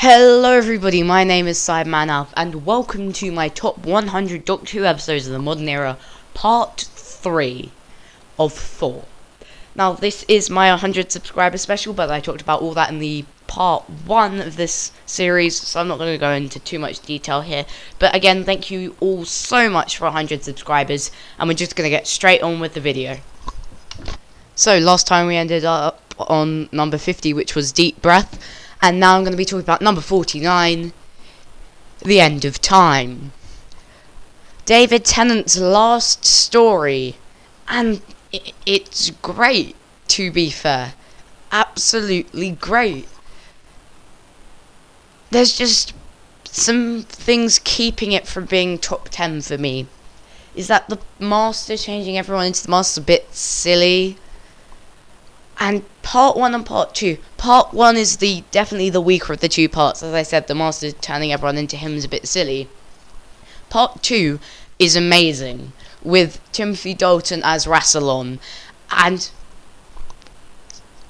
Hello everybody, my name is Sideman and welcome to my top 100 Doctor Who episodes of the modern era, part 3 of 4. Now this is my 100 subscriber special, but I talked about all that in the part 1 of this series, so I'm not going to go into too much detail here. But again, thank you all so much for 100 subscribers, and we're just going to get straight on with the video. So last time we ended up on number 50, which was Deep Breath. And now I'm going to be talking about number 49, The End of Time. David Tennant's last story. And it's great, to be fair. Absolutely great. There's just some things keeping it from being top 10 for me. Is that the Master changing everyone into the Master a bit silly? And part 1 and part 2. Part 1 is definitely the weaker of the two parts. As I said, the Master turning everyone into him is a bit silly. Part 2 is amazing, with Timothy Dalton as Rassilon. And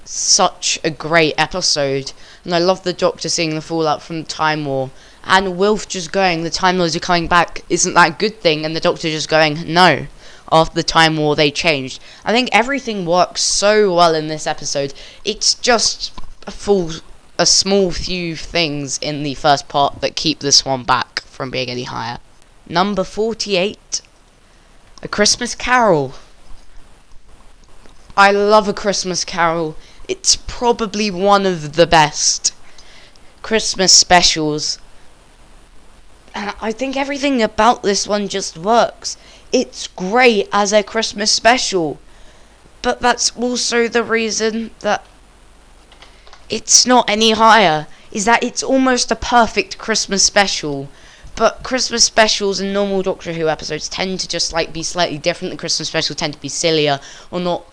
such a great episode. And I love the Doctor seeing the fallout from the Time War. And Wilf just going, the Time Lords are coming back, isn't that a good thing? And the Doctor just going, no. After the Time War, they changed. I think everything works so well in this episode. It's just a small few things in the first part that keep this one back from being any higher. Number 48, A Christmas Carol. I love A Christmas Carol. It's probably one of the best Christmas specials. And I think everything about this one just works. It's great as a Christmas special, but that's also the reason that it's not any higher, is that it's almost a perfect Christmas special. But Christmas specials and normal Doctor Who episodes tend to just be slightly different. The Christmas specials tend to be sillier or not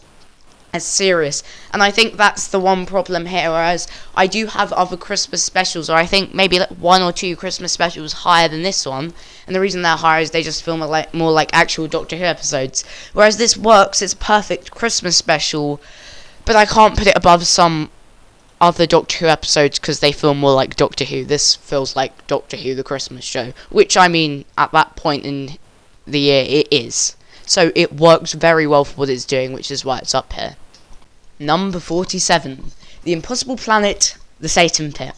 as serious, and I think that's the one problem here. Whereas I do have other Christmas specials, or I think maybe one or two Christmas specials higher than this one, and the reason they're higher is they just feel more like actual Doctor Who episodes. Whereas this works, it's a perfect Christmas special, but I can't put it above some other Doctor Who episodes because they feel more like Doctor Who. This feels like Doctor Who the Christmas show, which I mean at that point in the year it is. So it works very well for what it's doing, which is why it's up here. Number 47, The Impossible Planet, The Satan Pit.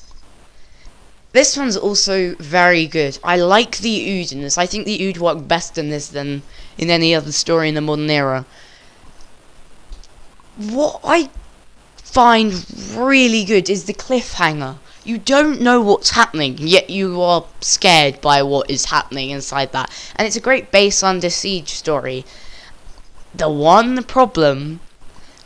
This one's also very good. I like the Ood in this. I think the Ood worked best in this than in any other story in the modern era. What I find really good is the cliffhanger. You don't know what's happening, yet you are scared by what is happening inside that. And it's a great base under siege story. The one problem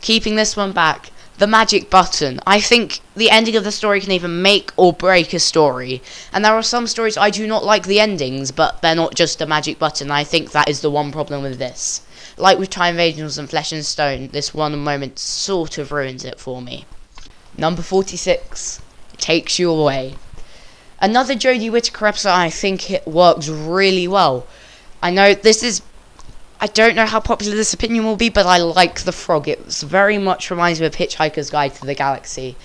keeping this one back, the magic button. I think the ending of the story can either make or break a story. And there are some stories I do not like the endings, but they're not just a magic button. I think that is the one problem with this. Like with Time of Angels and Flesh and Stone, this one moment sort of ruins it for me. Number 46. Takes You Away. Another Jodie Whittaker episode. I think it works really well. I don't know how popular this opinion will be, but I like the frog. It very much reminds me of Hitchhiker's Guide to the Galaxy.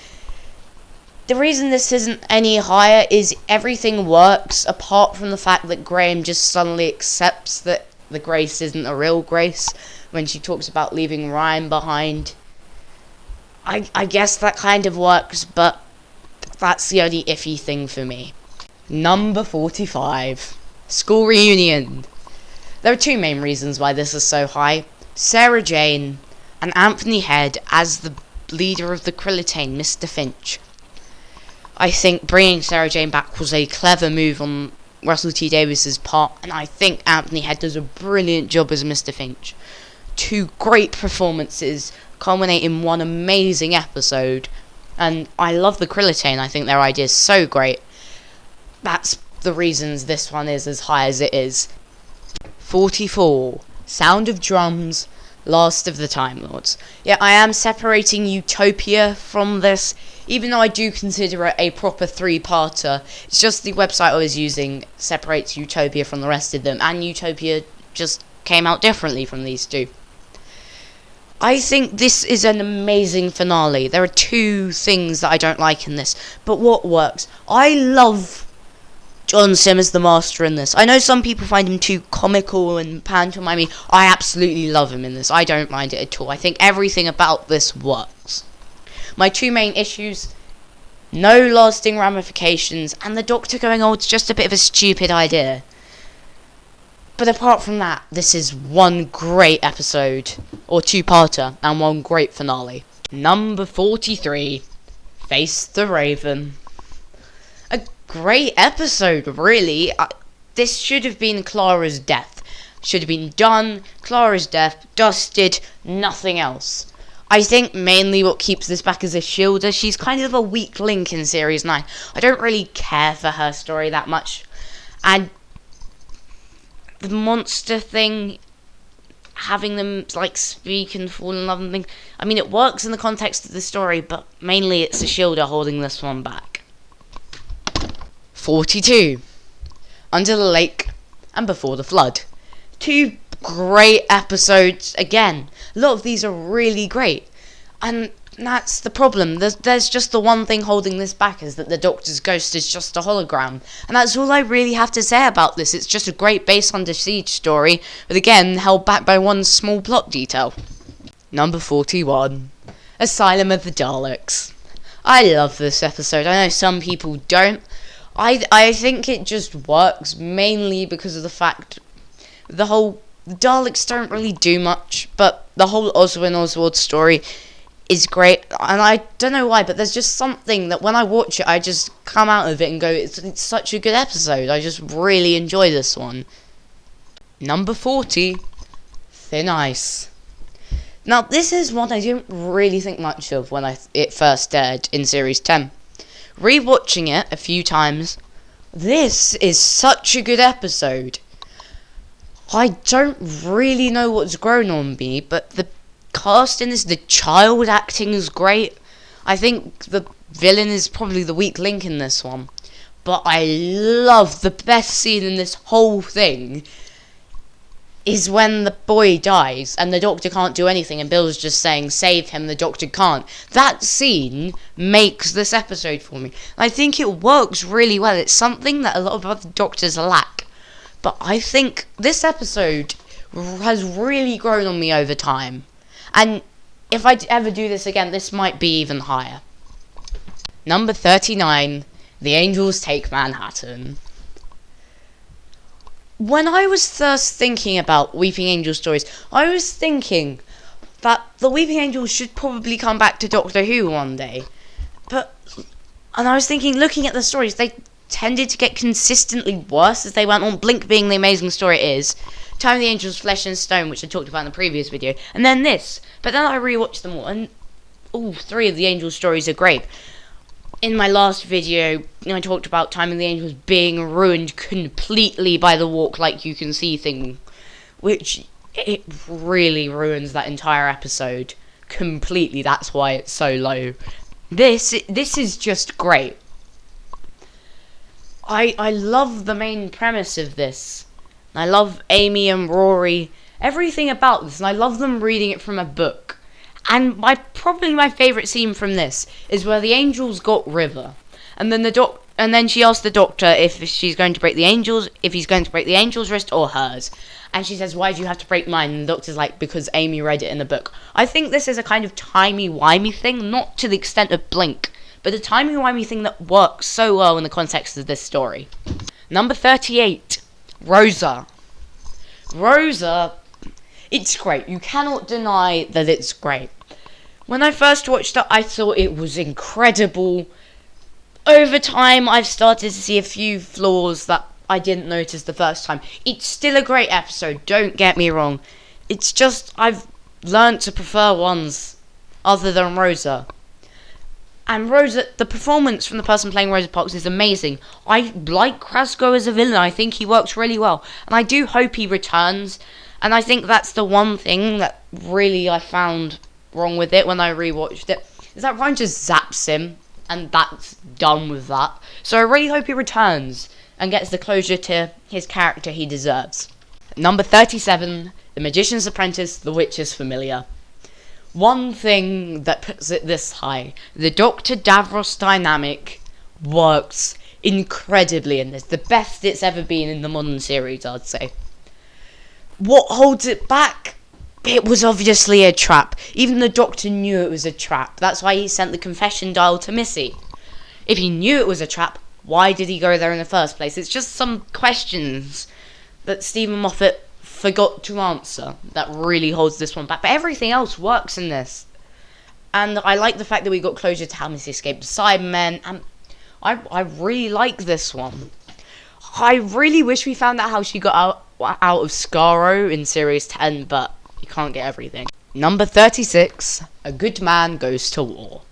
The reason this isn't any higher is everything works apart from the fact that Graham just suddenly accepts that the Grace isn't a real Grace when she talks about leaving Ryan behind. I guess that kind of works, but that's the only iffy thing for me. Number 45. School Reunion. There are two main reasons why this is so high. Sarah Jane and Anthony Head as the leader of the Krillitane, Mr. Finch. I think bringing Sarah Jane back was a clever move on Russell T Davies's part, and I think Anthony Head does a brilliant job as Mr. Finch. Two great performances culminate in one amazing episode. And I love the Krillitane. I think their idea is so great. That's the reasons this one is as high as it is. 44. Sound of Drums, Last of the Time Lords. Yeah, I am separating Utopia from this, even though I do consider it a proper three-parter. It's just the website I was using separates Utopia from the rest of them, and Utopia just came out differently from these two. I think this is an amazing finale. There are two things that I don't like in this, but what works? I love John Simmers, the master, in this. I know some people find him too comical and pantomime. I absolutely love him in this. I don't mind it at all. I think everything about this works. My two main issues: no lasting ramifications, and the Doctor going, oh, it's just a bit of a stupid idea. But apart from that, this is one great episode, or two-parter, and one great finale. Number 43, Face the Raven. A great episode, really. This should have been Clara's death. Should have been done, Clara's death, dusted, nothing else. I think mainly what keeps this back is a shielder. She's kind of a weak link in Series 9. I don't really care for her story that much. And the monster thing, having them like speak and fall in love and things, I mean, it works in the context of the story, but mainly it's a shielder holding this one back. 42, Under the Lake and Before the Flood. Two great episodes again. A lot of these are really great, and that's the problem. There's just the one thing holding this back, is that the Doctor's ghost is just a hologram, and that's all I really have to say about this. It's just a great base Under Siege story, but again held back by one small plot detail. Number 41, Asylum of the Daleks. I love this episode. I know some people don't. I think it just works mainly because of the fact the Daleks don't really do much, but the whole Oswin Oswald story is great, and I don't know why, but there's just something that when I watch it, I just come out of it and go, it's such a good episode. I just really enjoy this one. Number 40, Thin Ice. Now, this is one I didn't really think much of when it first aired in Series 10. Rewatching it a few times, this is such a good episode. I don't really know what's grown on me, but the cast in this, the child acting is great. I think the villain is probably the weak link in this one, but I love the best scene in this whole thing is when the boy dies and the Doctor can't do anything and Bill's just saying save him, the Doctor can't. That scene makes this episode for me. I think it works really well. It's something that a lot of other Doctors lack, but I think this episode has really grown on me over time. And if I ever do this again, this might be even higher. Number 39, The Angels Take Manhattan. When I was first thinking about Weeping Angel stories, I was thinking that the Weeping Angels should probably come back to Doctor Who one day. And I was thinking, looking at the stories, they tended to get consistently worse as they went on. Blink being the amazing story it is. Time of the Angels, Flesh and Stone, which I talked about in the previous video, and then this. But then I rewatched them all, and all three of the Angel stories are great. In my last video, I talked about Time of the Angels being ruined completely by the walk like you can see thing, which it really ruins that entire episode completely. That's why it's so low. This is just great. I love the main premise of this. I love Amy and Rory, everything about this, and I love them reading it from a book. And probably my favourite scene from this is where the angels got River, and then she asked the Doctor if she's going to break the angels, if he's going to break the angel's wrist or hers, and she says, "Why do you have to break mine?" And the Doctor's like, "Because Amy read it in the book." I think this is a kind of timey-wimey thing, not to the extent of Blink, but a timey-wimey thing that works so well in the context of this story. Number 38. Rosa. Rosa, it's great. You cannot deny that it's great. When I first watched it, I thought it was incredible. Over time, I've started to see a few flaws that I didn't notice the first time. It's still a great episode, don't get me wrong. It's just I've learnt to prefer ones other than Rosa. And Rosa, the performance from the person playing Rosa Parks is amazing. I like Krasko as a villain. I think he works really well. And I do hope he returns. And I think that's the one thing that really I found wrong with it when I rewatched it, is that Ryan just zaps him. And that's done with that. So I really hope he returns and gets the closure to his character he deserves. Number 37, The Magician's Apprentice, The Witch's Familiar. one thing that puts it this high, the Dr. Davros dynamic works incredibly in this. The best it's ever been in the modern series, I'd say. What holds it back? It was obviously a trap. Even the Doctor knew it was a trap. That's why he sent the confession dial to Missy. If he knew it was a trap, why did he go there in the first place? It's just some questions that Stephen Moffat forgot to answer that really holds this one back. But everything else works in this. And I like the fact that we got closure to how Missy escaped the Cybermen. And I really like this one. I really wish we found out how she got out of Skaro in Series 10, but you can't get everything. Number 36, A Good Man Goes to War.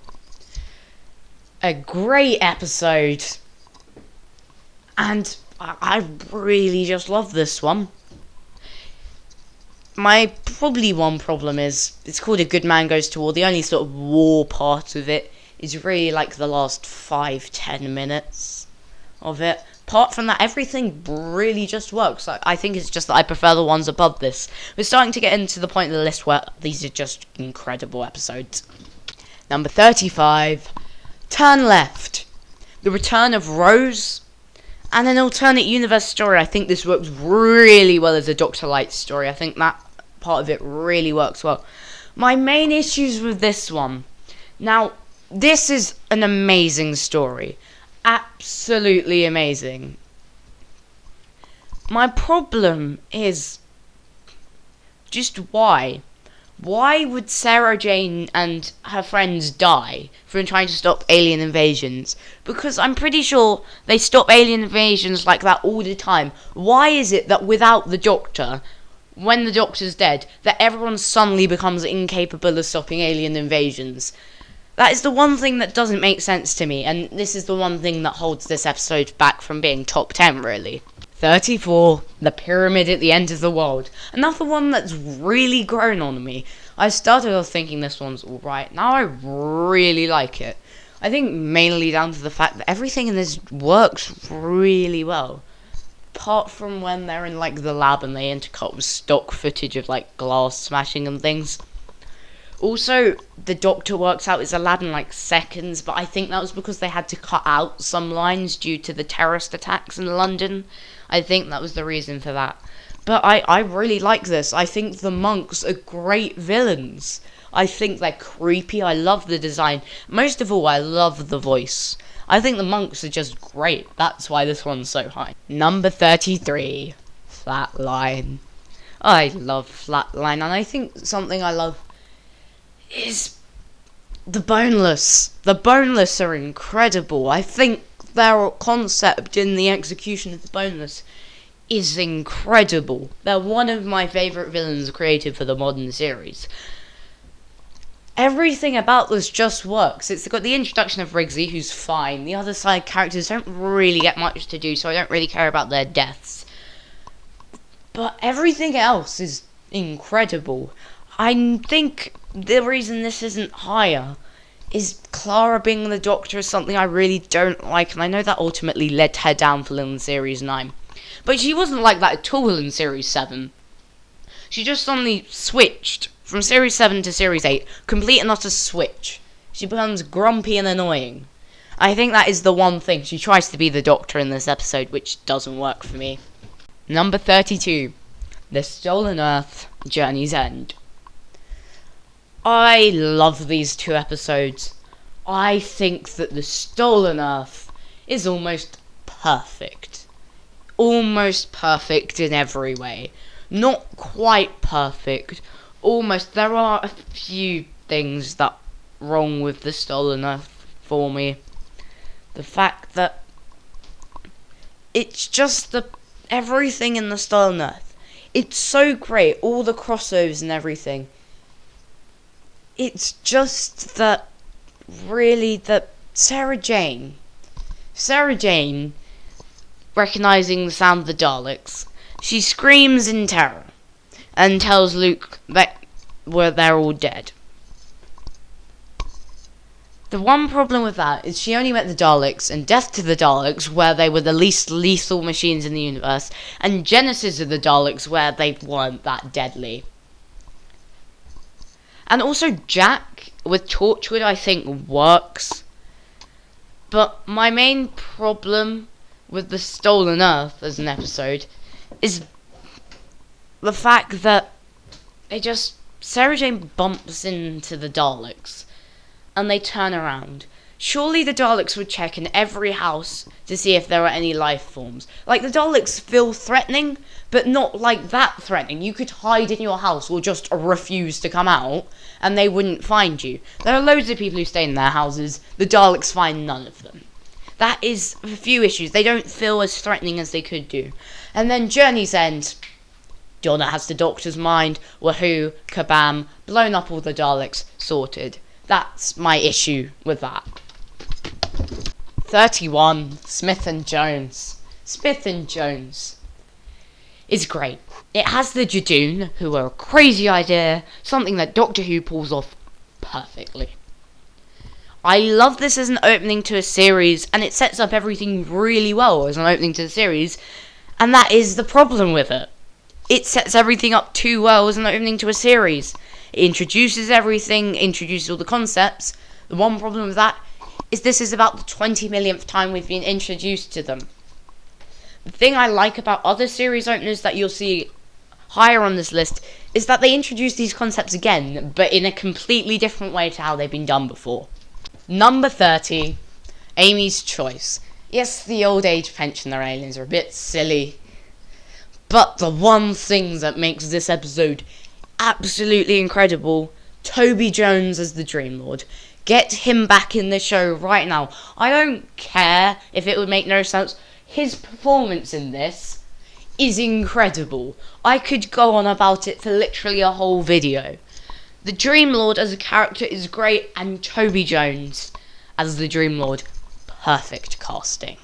A great episode. And I really just love this one. My probably one problem is, it's called A Good Man Goes to War. The only sort of war part of it is really like the last 5-10 minutes of it. Apart from that, everything really just works. I think it's just that I prefer the ones above this. We're starting to get into the point of the list where these are just incredible episodes. Number 35, Turn Left. The return of Rose and an alternate universe story. I think this works really well as a Dr. Light story. I think that part of it really works well. My main issues with this one. Now, this is an amazing story. Absolutely amazing. My problem is just why? Why would Sarah Jane and her friends die from trying to stop alien invasions? Because I'm pretty sure they stop alien invasions like that all the time. Why is it that without the Doctor, when the Doctor's dead, that everyone suddenly becomes incapable of stopping alien invasions? That is the one thing that doesn't make sense to me, and this is the one thing that holds this episode back from being top 10, really. 34, The Pyramid at the End of the World. Another one that's really grown on me. I started off thinking this one's alright, now I really like it. I think mainly down to the fact that everything in this works really well. Apart from when they're in like the lab and they intercut with stock footage of like glass smashing and things. Also, the Doctor works out his lab in like seconds, but I think that was because they had to cut out some lines due to the terrorist attacks in London. I think that was the reason for that. But I really like this. I think the monks are great villains. I think they're creepy. I love the design. Most of all, I love the voice. I think the monks are just great. That's why this one's so high. Number 33, Flatline. I love Flatline, and I think something I love is the Boneless. The Boneless are incredible. I think their concept in the execution of the Boneless is incredible. They're one of my favourite villains created for the modern series. Everything about this just works. It's got the introduction of Rigsy, who's fine. The other side characters don't really get much to do, so I don't really care about their deaths. But everything else is incredible. I think the reason this isn't higher is Clara being the Doctor is something I really don't like, and I know that ultimately led to her downfall in Series 9. But she wasn't like that at all in Series 7. She just suddenly switched from Series 7 to Series 8, complete and utter switch. She becomes grumpy and annoying. I think that is the one thing. She tries to be the Doctor in this episode, which doesn't work for me. Number 32, The Stolen Earth, Journey's End. I love these two episodes. I think that The Stolen Earth is almost perfect. Almost perfect in every way. Not quite perfect. Almost. There are a few things that are wrong with The Stolen Earth for me. The fact that it's just everything in The Stolen Earth. It's so great. All the crossovers and everything. It's just that, really, that Sarah Jane, recognizing the sound of the Daleks, she screams in terror and tells Luke that they're all dead. The one problem with that is she only met the Daleks in Death to the Daleks, where they were the least lethal machines in the universe, and Genesis of the Daleks, where they weren't that deadly. And also Jack with Torchwood I think works. But my main problem with the Stolen Earth as an episode is the fact that Sarah Jane bumps into the Daleks and they turn around. Surely the Daleks would check in every house to see if there were any life forms. Like, the Daleks feel threatening, but not like that threatening. You could hide in your house or just refuse to come out, and they wouldn't find you. There are loads of people who stay in their houses. The Daleks find none of them. That is a few issues. They don't feel as threatening as they could do. And then Journey's End. Donna has the Doctor's mind. Wahoo, kabam, blown up all the Daleks, sorted. That's my issue with that. 31. Smith and Jones. Smith and Jones is great. It has the Jadoon, who are a crazy idea, something that Doctor Who pulls off perfectly. I love this as an opening to a series, and it sets up everything really well as an opening to the series, and that is the problem with it. It sets everything up too well as an opening to a series. It introduces everything, introduces all the concepts. The one problem with that is this is about the 20 millionth time we've been introduced to them. The thing I like about other series openers that you'll see higher on this list is that they introduce these concepts again, but in a completely different way to how they've been done before. Number 30, Amy's Choice. Yes, the old age pensioner aliens are a bit silly, but the one thing that makes this episode absolutely incredible, Toby Jones as the Dream Lord. Get him back in the show right now. I don't care if it would make no sense. His performance in this is incredible. I could go on about it for literally a whole video. The Dream Lord as a character is great, and Toby Jones as the Dream Lord, perfect casting.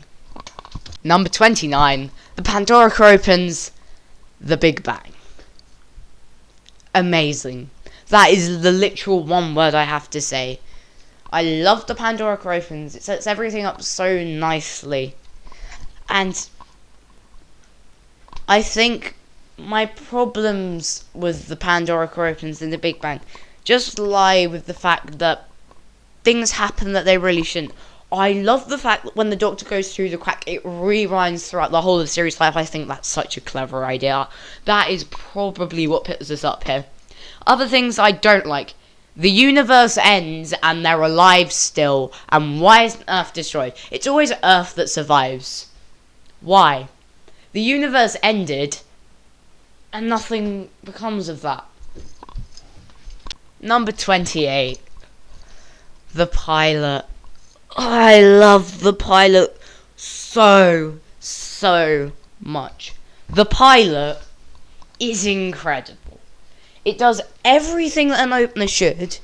Number 29, the Pandorica opens, the Big Bang. Amazing. That is the literal one word I have to say. I love the Pandorica opens. It sets everything up so nicely. And I think my problems with the Pandorica opens and the Big Bang just lie with the fact that things happen that they really shouldn't. I love the fact that when the Doctor goes through the crack, it rewinds throughout the whole of Series 5. I think that's such a clever idea. That is probably what puts us up here. Other things I don't like. The universe ends and they're alive still. And why isn't Earth destroyed? It's always Earth that survives. Why? The universe ended and nothing becomes of that. Number 28. The pilot. I love the pilot so much. The pilot is incredible. It does everything that an opener should,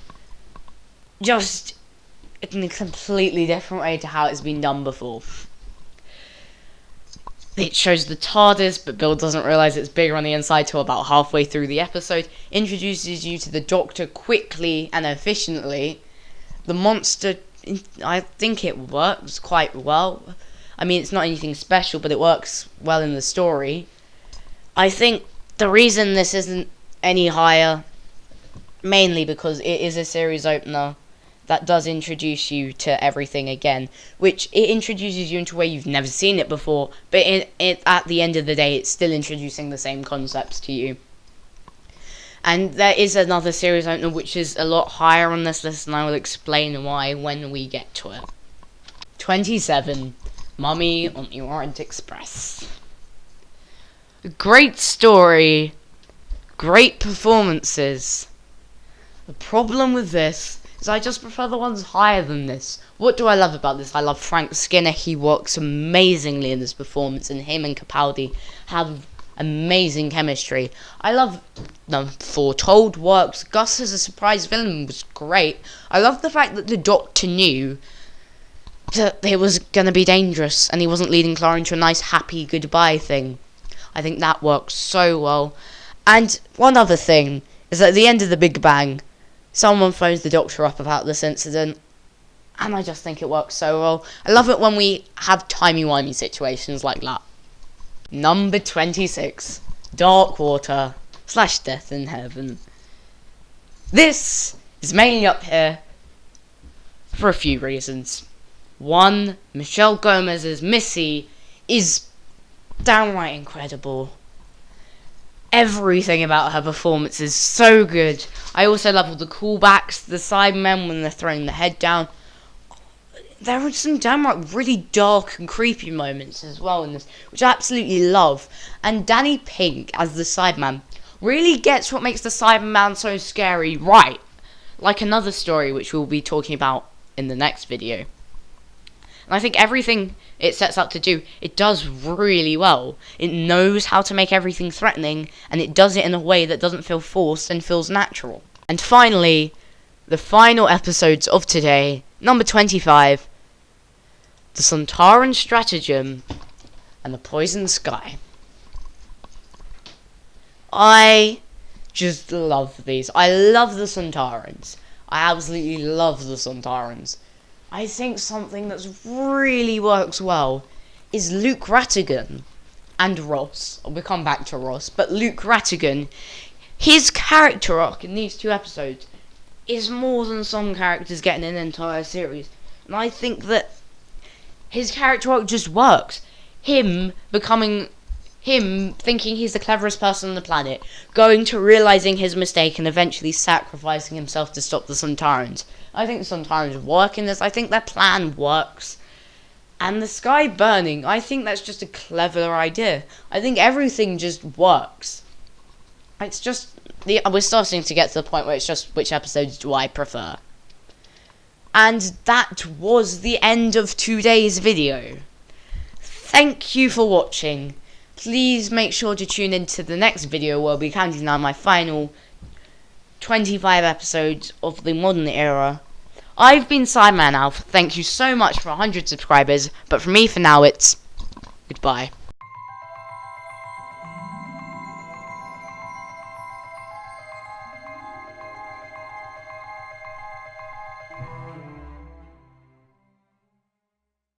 just in a completely different way to how it's been done before. It shows the TARDIS, but Bill doesn't realise it's bigger on the inside till about halfway through the episode. Introduces you to the Doctor quickly and efficiently. The monster, I think it works quite well. I mean, it's not anything special, but it works well in the story. I think the reason this isn't any higher, mainly because it is a series opener that does introduce you to everything again, which it introduces you into a way you've never seen it before, but at the end of the day, it's still introducing the same concepts to you. And there is another series opener which is a lot higher on this list, and I will explain why when we get to it. 27, Mummy on the Orient Express. Great story, great performances. The problem with this is I just prefer the ones higher than this. What do I love about this? I love Frank Skinner. He works amazingly in this performance, and him and Capaldi have amazing chemistry. I love the Foretold works. Gus as a surprise villain was great. I love the fact that the Doctor knew that it was going to be dangerous and he wasn't leading Clara into a nice happy goodbye thing. I think that works so well. And one other thing is at the end of the Big Bang, someone phones the Doctor up about this incident, and I just think it works so well. I love it when we have timey-wimey situations like that. Number 26, Dark Water / Death in Heaven. This is mainly up here for a few reasons. One, Michelle Gomez's Missy is downright incredible. Everything about her performance is so good. I also love all the callbacks, the Cybermen when they're throwing the head down. There are some downright really dark and creepy moments as well in this, which I absolutely love. And Danny Pink as the Cyberman really gets what makes the Cyberman so scary right. Like another story which we'll be talking about in the next video. And I think everything it sets out to do, it does really well. It knows how to make everything threatening, and it does it in a way that doesn't feel forced and feels natural. And finally, the final episodes of today, number 25, the Sontaran Stratagem and the Poison Sky. I just love these. I love the Sontarans. I absolutely love the Sontarans. I think something that really works well is Luke Rattigan and Ross. We'll come back to Ross, but Luke Rattigan, his character arc in these two episodes is more than some characters get in an entire series. And I think that his character arc just works. Him thinking he's the cleverest person on the planet, going to realising his mistake and eventually sacrificing himself to stop the Sontarans. I think the Sontarans work in this. I think their plan works. And the sky burning, I think that's just a clever idea. I think everything just works. It's just, we're starting to get to the point where it's just which episodes do I prefer. And that was the end of today's video. Thank you for watching. Please make sure to tune into the next video where I'll be counting down my final 25 episodes of the modern era. I've been Cyberman Alf. Thank you so much for 100 subscribers. But for me, for now, it's goodbye.